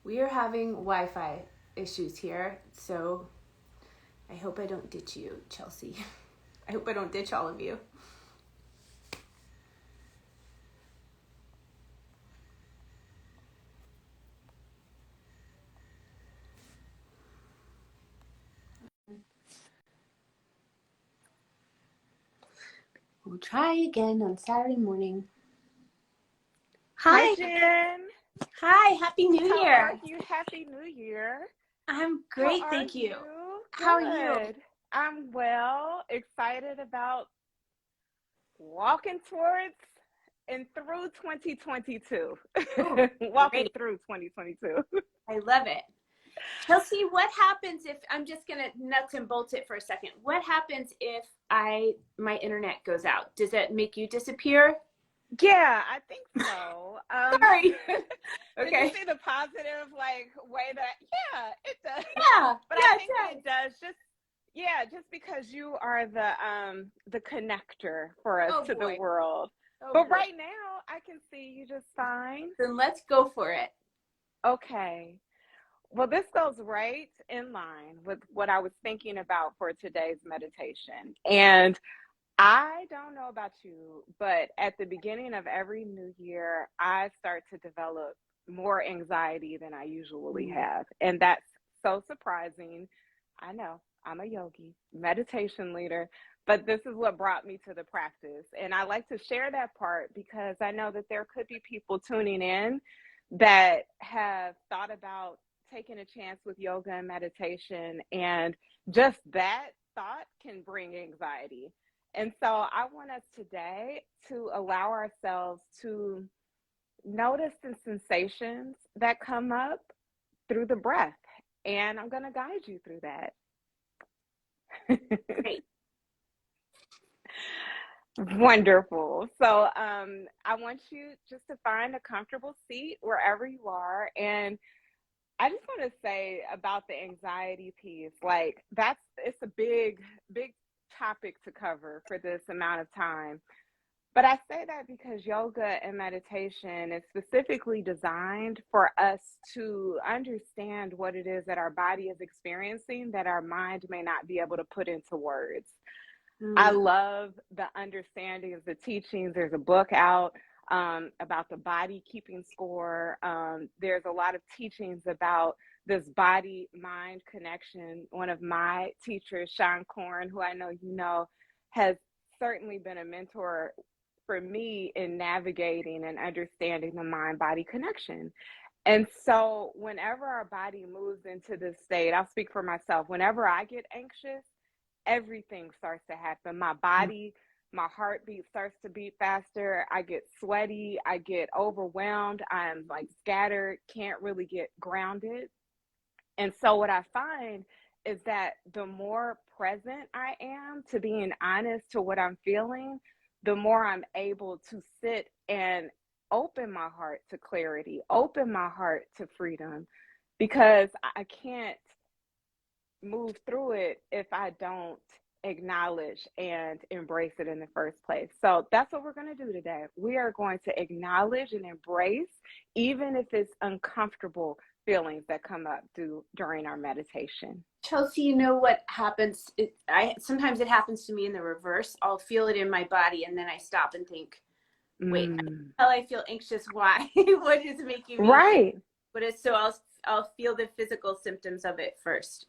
We are having Wi-Fi issues here, so I hope I don't ditch you, Chelsea. I hope I don't ditch all of you. We'll try again on Saturday morning. Hi, Hi. Jen. Hi, Happy New How are Year. you? Happy New Year. I'm How great, are thank you. you? How are you? Good. I'm well, excited about walking towards and through 2022. Oh, Walking great. through 2022. I love it. Chelsea, what happens if I'm just gonna nuts and bolts it for a second? What happens if my internet goes out? Does that make you disappear? Yeah, I think so. Sorry. Did you Okay. see the positive way that it does. Yeah, But I yeah, it think does. it does just because you are the connector for us Oh to the boy. world. Oh But boy. right now I can see you just fine. Then let's go for it. Okay. Well, this goes right in line with what I was thinking about for today's meditation. And I don't know about you, but at the beginning of every new year, I start to develop more anxiety than I usually Mm. have. And that's so surprising. I know I'm a yogi, meditation leader, but this is what brought me to the practice. And I like to share that part because I know that there could be people tuning in that have thought about taking a chance with yoga and meditation, and just that thought can bring anxiety. And so I want us today to allow ourselves to notice the sensations that come up through the breath. And I'm going to guide you through that. Great. Wonderful. So I want you just to find a comfortable seat wherever you are. And I just want to say about the anxiety piece, it's a big topic to cover for this amount of time. But I say that because yoga and meditation is specifically designed for us to understand what it is that our body is experiencing that our mind may not be able to put into words. I Mm. love the understanding of the teachings. There's a book out about the body keeping score. There's a lot of teachings about this body mind connection. One of my teachers, Sean Corn, who I know you know, has certainly been a mentor for me in navigating and understanding the mind body connection. And so, whenever our body moves into this state, I'll speak for myself. Whenever I get anxious, everything starts to happen. My body, my heartbeat starts to beat faster. I get sweaty. I get overwhelmed. I'm like scattered, can't really get grounded. And so, what I find is that the more present I am to being honest to what I'm feeling, the more I'm able to sit and open my heart to clarity, open my heart to freedom, because I can't move through it if I don't acknowledge and embrace it in the first place. So that's what we're going to do today. We are going to acknowledge and embrace, even if it's uncomfortable feelings that come up during our meditation. Chelsea, you know what happens? I sometimes it happens to me in the reverse. I'll feel it in my body, and then I stop and think, "Wait, Mm. how I feel anxious? Why? What is making me? Right, What is?" So I'll feel the physical symptoms of it first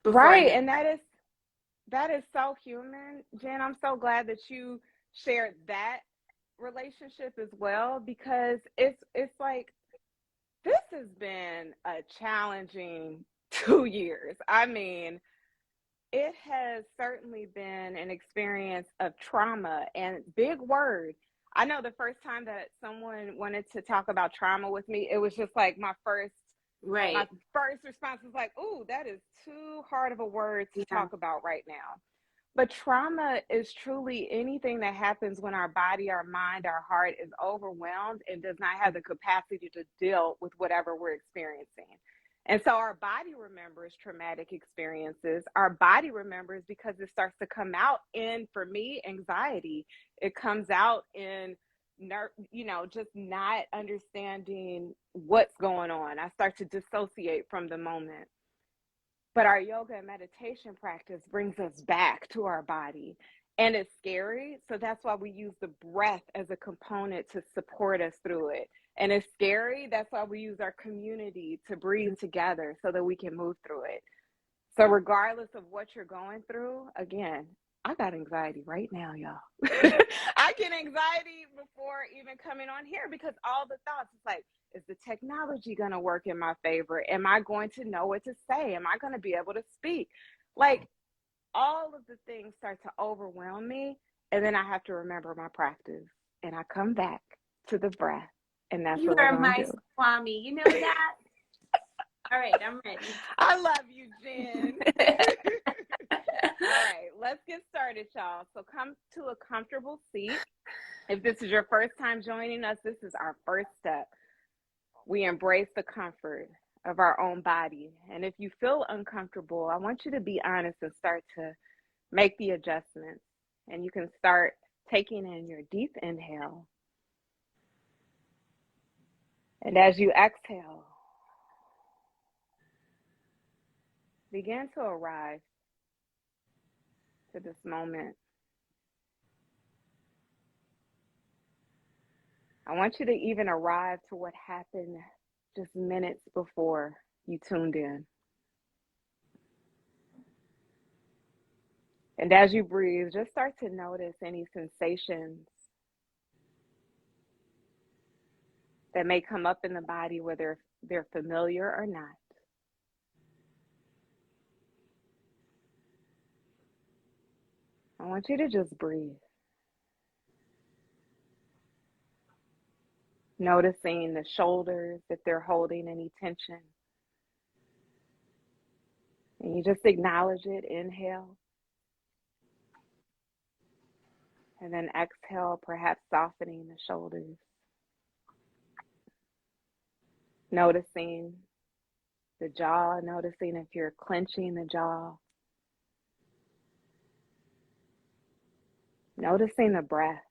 before I right. know. And that is so human. Jen, I'm so glad that you shared that relationship as well, because it's like this has been a challenging 2 years. I mean, it has certainly been an experience of trauma, and big word. I know the first time that someone wanted to talk about trauma with me, it was just like my Right. first response was like, "Ooh, that is too hard of a word to Yeah. talk about right now." But trauma is truly anything that happens when our body, our mind, our heart is overwhelmed and does not have the capacity to deal with whatever we're experiencing. And so our body remembers traumatic experiences. Our body remembers because it starts to come out in, for me, anxiety. It comes out in just not understanding what's going on. I start to dissociate from the moment. But our yoga and meditation practice brings us back to our body. And it's scary. So that's why we use the breath as a component to support us through it. And it's scary. That's why we use our community to breathe together so that we can move through it. So regardless of what you're going through, again, I got anxiety right now, y'all. I get anxiety before even coming on here because all the thoughts, it's like, is the technology going to work in my favor? Am I going to know what to say? Am I going to be able to speak? Like, all of the things start to overwhelm me. And then I have to remember my practice. And I come back to the breath. And that's You what we're are going to my do. Swami. You know that? All right, I'm ready. I love you, Jen. All right, let's get started, y'all. So come to a comfortable seat. If this is your first time joining us, this is our first step. We embrace the comfort of our own body. And if you feel uncomfortable, I want you to be honest and start to make the adjustments. And you can start taking in your deep inhale. And as you exhale, begin to arrive to this moment. I want you to even arrive to what happened just minutes before you tuned in. And as you breathe, just start to notice any sensations that may come up in the body, whether they're familiar or not. I want you to just breathe. Noticing the shoulders, if they're holding any tension. And you just acknowledge it, inhale. And then exhale, perhaps softening the shoulders. Noticing the jaw, noticing if you're clenching the jaw. Noticing the breath.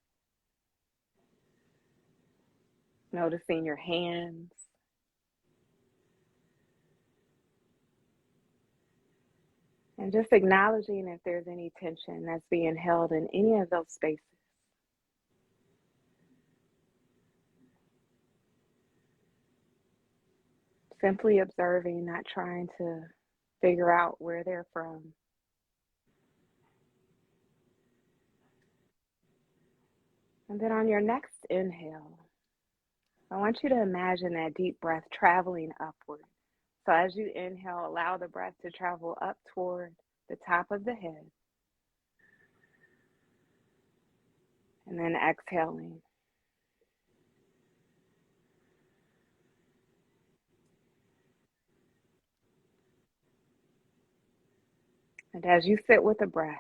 Noticing your hands. And just acknowledging if there's any tension that's being held in any of those spaces. Simply observing, not trying to figure out where they're from. And then on your next inhale, I want you to imagine that deep breath traveling upward. So as you inhale, allow the breath to travel up toward the top of the head. And then exhaling. And as you sit with the breath,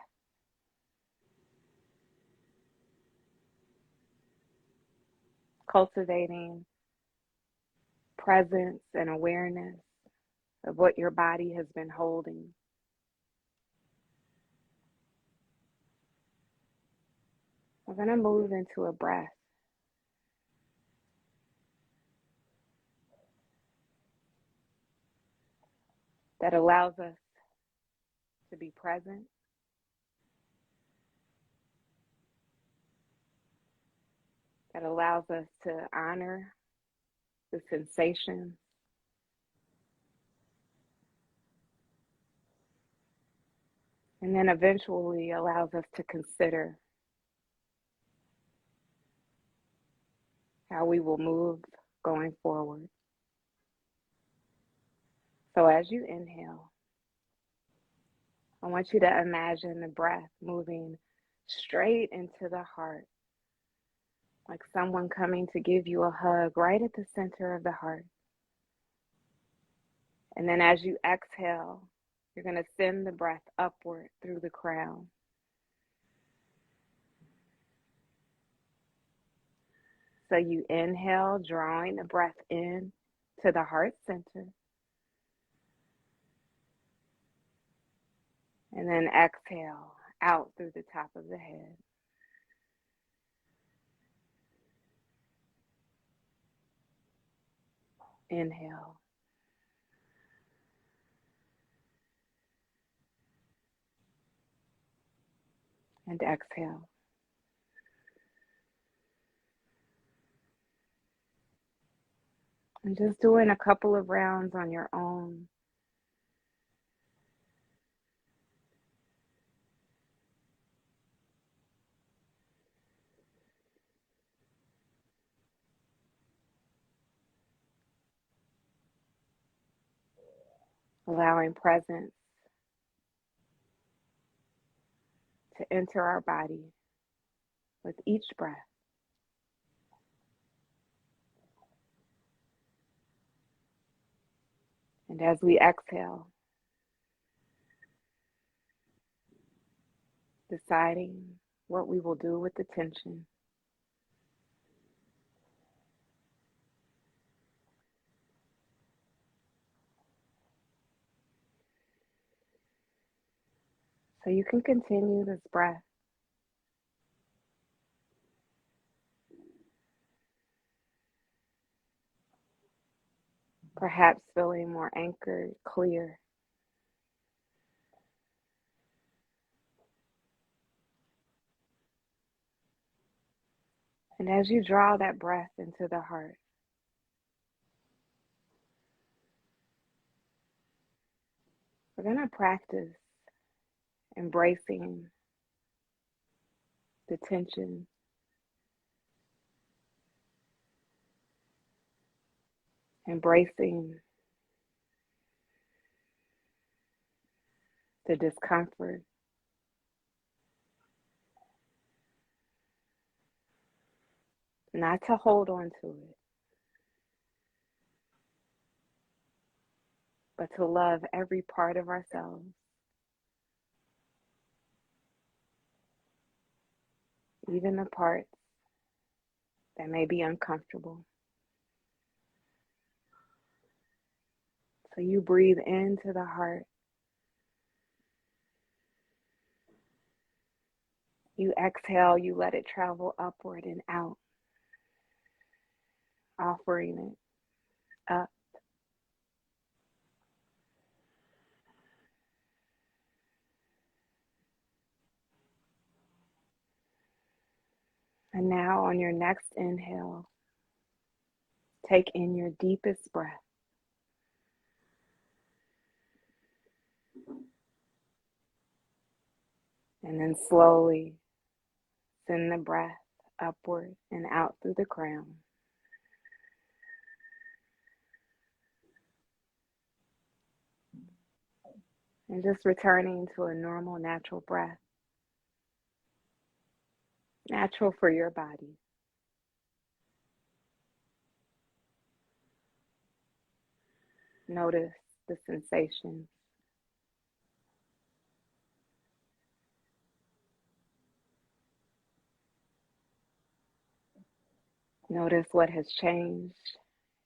cultivating presence and awareness of what your body has been holding. We're going to move into a breath that allows us to be present, that allows us to honor the sensations, and then eventually allows us to consider how we will move going forward. So as you inhale, I want you to imagine the breath moving straight into the heart, like someone coming to give you a hug right at the center of the heart. And then as you exhale, you're going to send the breath upward through the crown. So you inhale, drawing the breath in to the heart center. And then exhale out through the top of the head. inhale. And exhale. And just doing a couple of rounds on your own. Allowing presence to enter our body with each breath. And as we exhale, deciding what we will do with the tension. So you can continue this breath. Perhaps feeling more anchored, clear. And as you draw that breath into the heart, we're going to practice embracing the tension, embracing the discomfort, not to hold on to it, but to love every part of ourselves, even the parts that may be uncomfortable. So you breathe into the heart. You exhale, you let it travel upward and out, offering it up. And now on your next inhale, take in your deepest breath. And then slowly send the breath upward and out through the crown. And just returning to a normal, natural breath. Natural for your body. Notice the sensations. Notice what has changed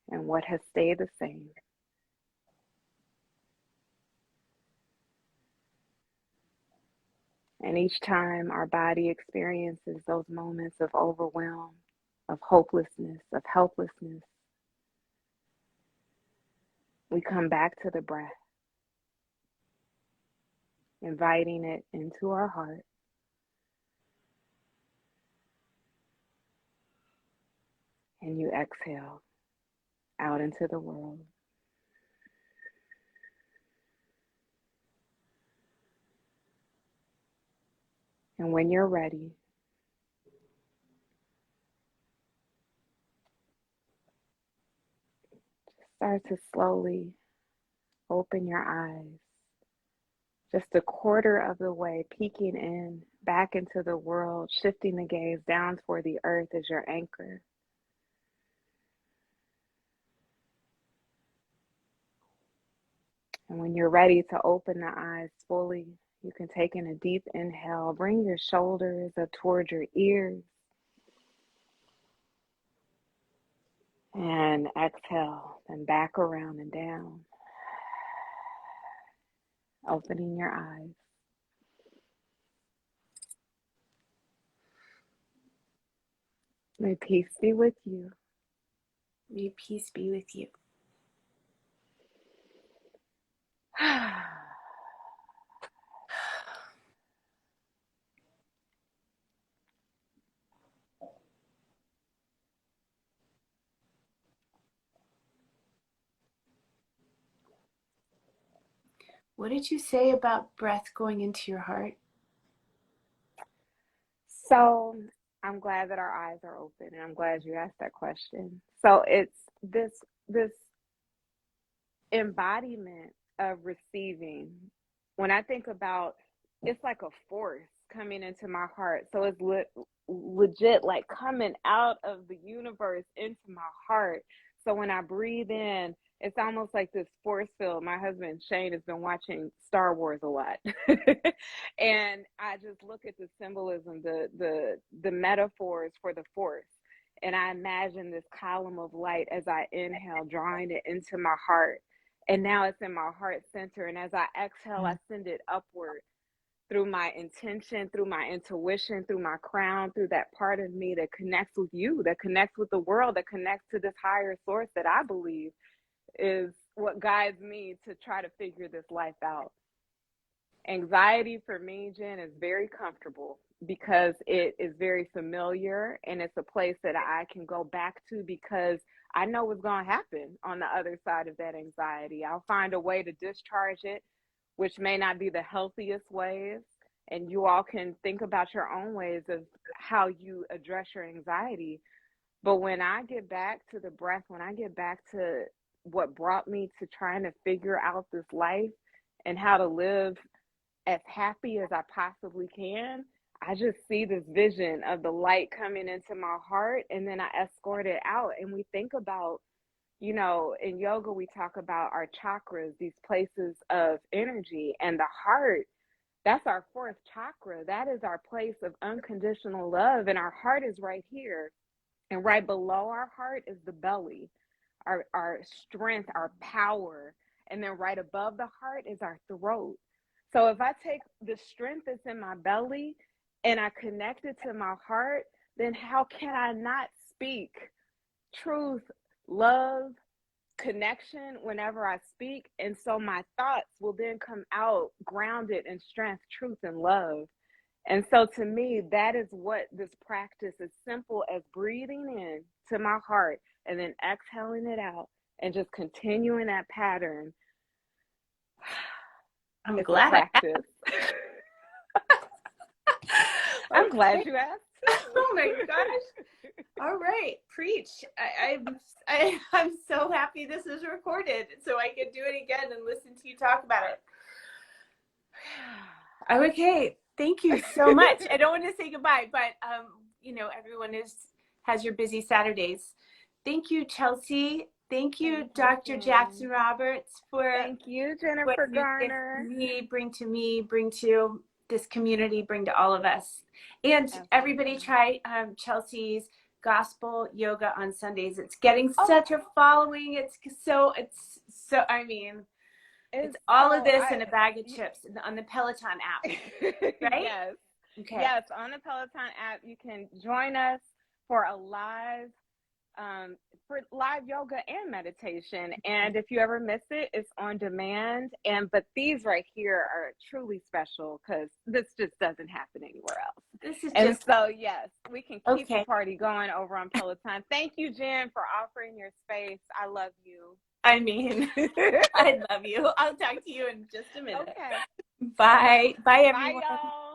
and what has stayed the same. And each time our body experiences those moments of overwhelm, of hopelessness, of helplessness, we come back to the breath, inviting it into our heart. And you exhale out into the world. And when you're ready, start to slowly open your eyes. Just a quarter of the way, peeking in, back into the world, shifting the gaze down toward the earth as your anchor. And when you're ready to open the eyes fully, you can take in a deep inhale, bring your shoulders up toward your ears, and exhale, then back around and down, opening your eyes. May peace be with you. May peace be with you. What did you say about breath going into your heart? So I'm glad that our eyes are open, and I'm glad you asked that question. So it's this embodiment of receiving. When I think about, it's like a force coming into my heart. So it's legit like coming out of the universe into my heart. So when I breathe in, it's almost like this force field. My husband Shane has been watching Star Wars a lot. And I just look at the symbolism, the metaphors for the force. And I imagine this column of light as I inhale, drawing it into my heart. And now it's in my heart center. And as I exhale, I send it upward through my intention, through my intuition, through my crown, through that part of me that connects with you, that connects with the world, that connects to this higher source that I believe is what guides me to try to figure this life out. Anxiety for me, Jen, is very comfortable because it is very familiar, and it's a place that I can go back to because I know what's going to happen on the other side of that anxiety. I'll find a way to discharge it, which may not be the healthiest ways. And you all can think about your own ways of how you address your anxiety. But when I get back to the breath, when I get back to what brought me to trying to figure out this life and how to live as happy as I possibly can, I just see this vision of the light coming into my heart, and then I escort it out. And we think about, in yoga, we talk about our chakras, these places of energy, and the heart, that's our fourth chakra. That is our place of unconditional love. And our heart is right here. And right below our heart is the belly, our strength, our power. And then right above the heart is our throat. So if I take the strength that's in my belly and I connect it to my heart, then how can I not speak truth, love, connection whenever I speak? And so my thoughts will then come out grounded in strength, truth, and love. And so to me, that is what this practice is, simple as breathing in to my heart and then exhaling it out and just continuing that pattern. I'm It's a glad I asked. practice. I'm glad you asked. Oh my gosh. All right, preach. I'm so happy this is recorded so I can do it again and listen to you talk about it. Okay, thank you so much. I don't want to say goodbye, but everyone has your busy Saturdays. Thank you, Chelsea. Thank you, Dr. Jackson Roberts, for Thank you, what Jennifer you give Garner. bring to this community, bring to all of us. And Absolutely. Everybody try Chelsea's Gospel Yoga on Sundays. It's getting such a following. It's all of this and a bag of chips on the Peloton app, right? Yes. Okay. Yes, on the Peloton app, you can join us for a live yoga and meditation. And if you ever miss it, it's on demand. But these right here are truly special because this just doesn't happen anywhere else. So yes, we can keep the party going over on Peloton. Thank you, Jen, for offering your space. I love you. I love you. I'll talk to you in just a minute. Okay. Bye. Bye, everyone. Bye, y'all.